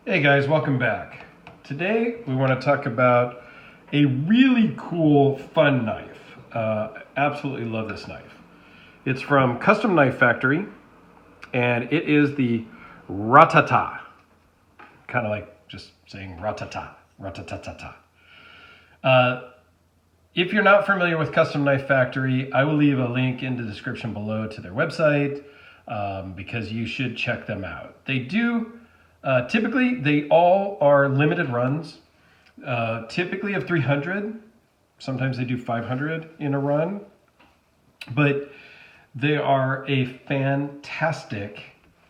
Hey guys, welcome back. Today we want to talk about a really cool, fun knife. Absolutely love this knife. It's from Custom Knife Factory, and it is the Ratata. Kind of like just saying ratata, ratatatata. If you're not familiar with Custom Knife Factory, I will leave a link in the description below to their website because you should check them out. They do. Typically, they all are limited runs, typically of 300. Sometimes they do 500 in a run, but they are a fantastic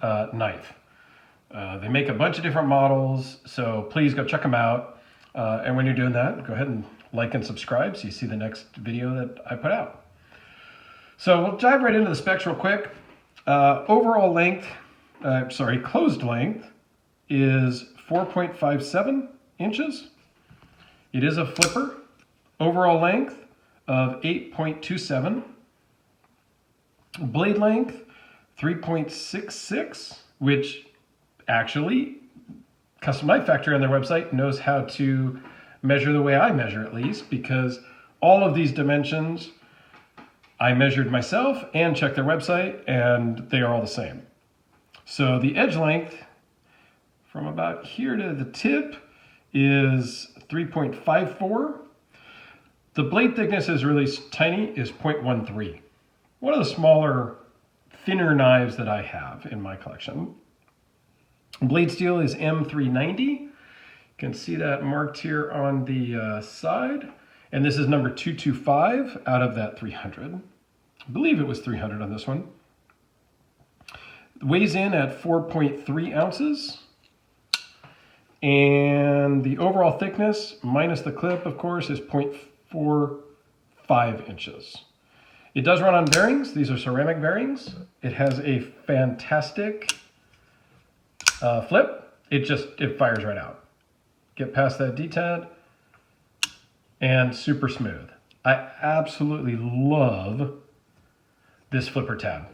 knife. They make a bunch of different models, so please go check them out. And when you're doing that, go ahead and like and subscribe so you see the next video that I put out. So we'll dive right into the specs real quick. Overall length, closed length, is 4.57 inches. It is a flipper. Overall length of 8.27. Blade length 3.66, which actually Custom Knife Factory on their website knows how to measure the way I measure, at least, because all of these dimensions I measured myself and checked their website, and they are all the same. So the edge length from about here to the tip is 3.54. The blade thickness is really tiny, is 0.13. One of the smaller, thinner knives that I have in my collection. Blade steel is M390. You can see that marked here on the side. And this is number 225 out of that 300. I believe it was 300 on this one. It weighs in at 4.3 ounces. And the overall thickness, minus the clip, of course, is 0.45 inches. It does run on bearings. These are ceramic bearings. It has a fantastic flip. It fires right out. Get past that detent, and super smooth. I absolutely love this flipper tab.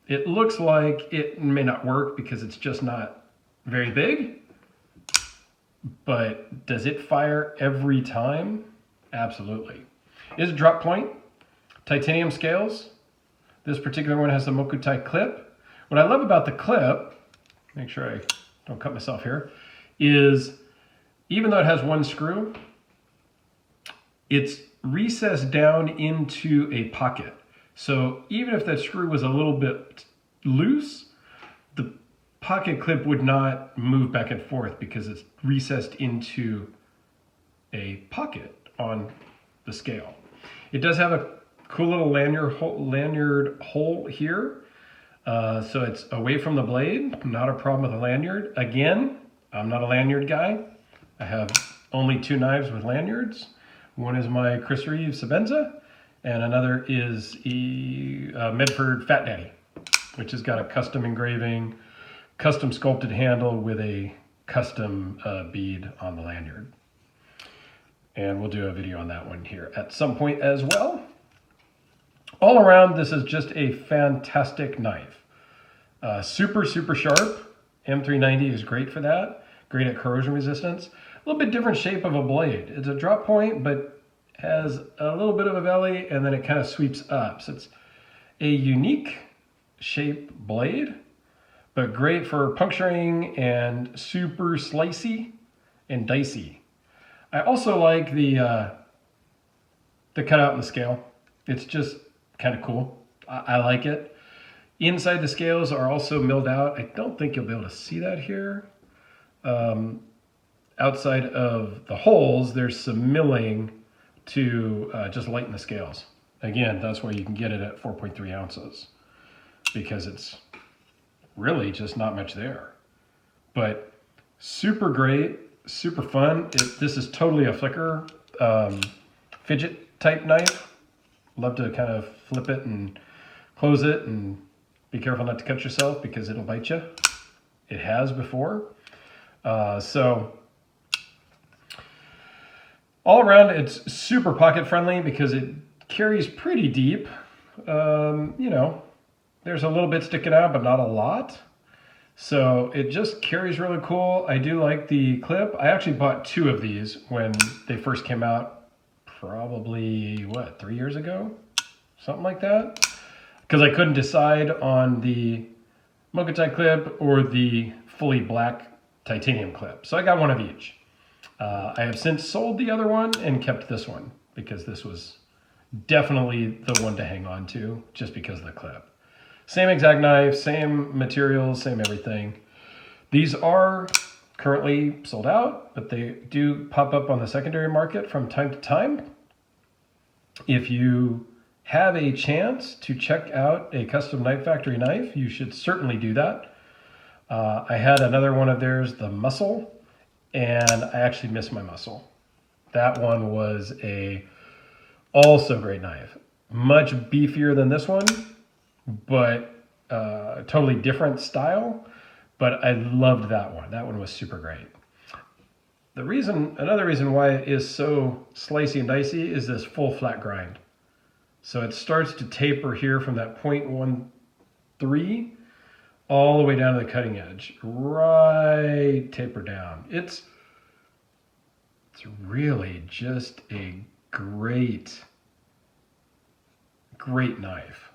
It looks like it may not work because it's just not very big. But does it fire every time? Absolutely. It is a drop point, titanium scales. This particular one has a Mokutai clip. What I love about the clip, make sure I don't cut myself here, is even though it has one screw, it's recessed down into a pocket. So even if that screw was a little bit loose, the pocket clip would not move back and forth because it's recessed into a pocket on the scale. It does have a cool little lanyard hole here. So it's away from the blade, not a problem with the lanyard. Again, I'm not a lanyard guy. I have only two knives with lanyards. One is my Chris Reeve Sabenza, and another is a Medford Fat Daddy, which has got a custom engraving, custom sculpted handle with a custom bead on the lanyard. And we'll do a video on that one here at some point as well. All around, this is just a fantastic knife. Super, super sharp. M390 is great for that. Great at corrosion resistance. A little bit different shape of a blade. It's a drop point, but has a little bit of a belly, and then it kind of sweeps up. So it's a unique shaped blade, but great for puncturing and super slicey and dicey. I also like the cutout in the scale. It's just kind of cool. I like it. Inside the scales are also milled out. I don't think you'll be able to see that here. Outside of the holes, there's some milling to just lighten the scales. Again, that's why you can get it at 4.3 ounces because it's really just not much there. But super great, super fun. This is totally a flicker fidget type knife. Love to kind of flip it and close it and be careful not to cut yourself because it'll bite you. It has before. So all around, it's super pocket friendly because it carries pretty deep. You know, there's a little bit sticking out, but not a lot. So it just carries really cool. I do like the clip. I actually bought 2 of these when they first came out, probably, what, 3 years ago? Something like that. Because I couldn't decide on the Mokutai clip or the fully black titanium clip. So I got one of each. I have since sold the other one and kept this one because this was definitely the one to hang on to just because of the clip. Same exact knife, same materials, same everything. These are currently sold out, but they do pop up on the secondary market from time to time. If you have a chance to check out a Custom Knife Factory knife, you should certainly do that. I had another one of theirs, the Muscle, and I actually missed my Muscle. That one was a also great knife. Much beefier than this one, but totally different style. But I loved that one. That one was super great. Another reason why it is so slicey and dicey is this full flat grind. So it starts to taper here from that 0.13 all the way down to the cutting edge. Right taper down. It's really just a great knife.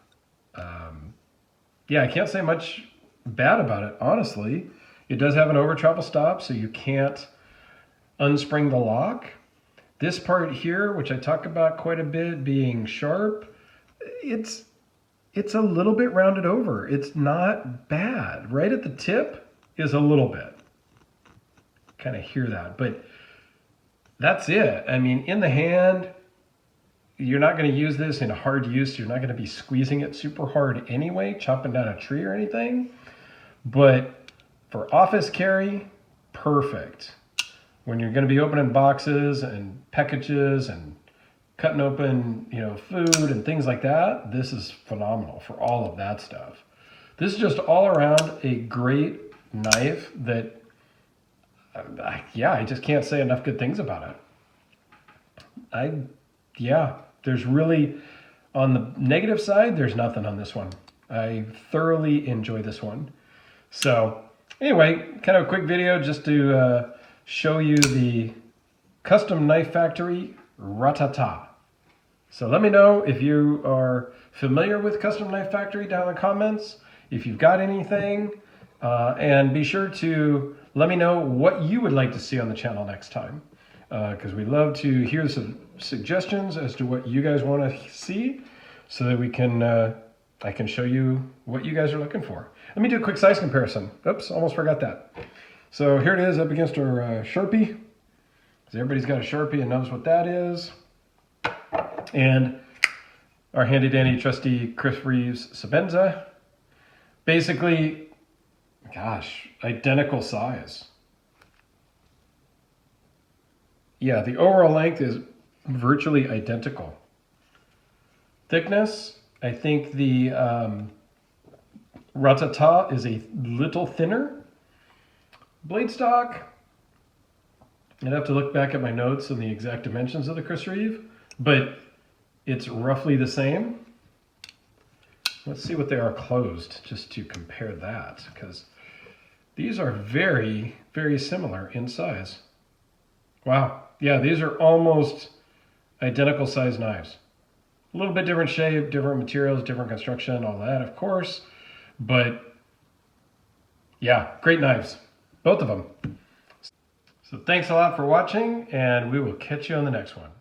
Yeah, I can't say much bad about it, honestly. It does have an over travel stop, so you can't unspring the lock. This part here, which I talk about quite a bit, being sharp, it's a little bit rounded over. It's not bad. Right at the tip is a little bit. Kind of hear that, but that's it. I mean, in the hand, you're not going to use this in hard use. You're not going to be squeezing it super hard anyway, chopping down a tree or anything. But for office carry, perfect. When you're going to be opening boxes and packages and cutting open, food and things like that, this is phenomenal for all of that stuff. This is just all around a great knife that, I just can't say enough good things about it. There's really, on the negative side, there's nothing on this one. I thoroughly enjoy this one. So anyway, kind of a quick video just to show you the Custom Knife Factory Ratata. So let me know if you are familiar with Custom Knife Factory down in the comments, if you've got anything, and be sure to let me know what you would like to see on the channel next time. Because we love to hear some suggestions as to what you guys want to see so that we can I can show you what you guys are looking for. Let me do a quick size comparison. Oops, almost forgot that. So here it is up against our Sharpie. So everybody's got a Sharpie and knows what that is. And our handy dandy trusty Chris Reeves Sebenza. Basically, gosh, identical size. Yeah, the overall length is virtually identical. Thickness, I think the Ratata is a little thinner. Blade stock, I'd have to look back at my notes on the exact dimensions of the Chris Reeve, but it's roughly the same. Let's see what they are closed, just to compare that, because these are very, very similar in size. Wow. Yeah, these are almost identical size knives. A little bit different shape, different materials, different construction, all that, of course. But yeah, great knives, both of them. So thanks a lot for watching, and we will catch you on the next one.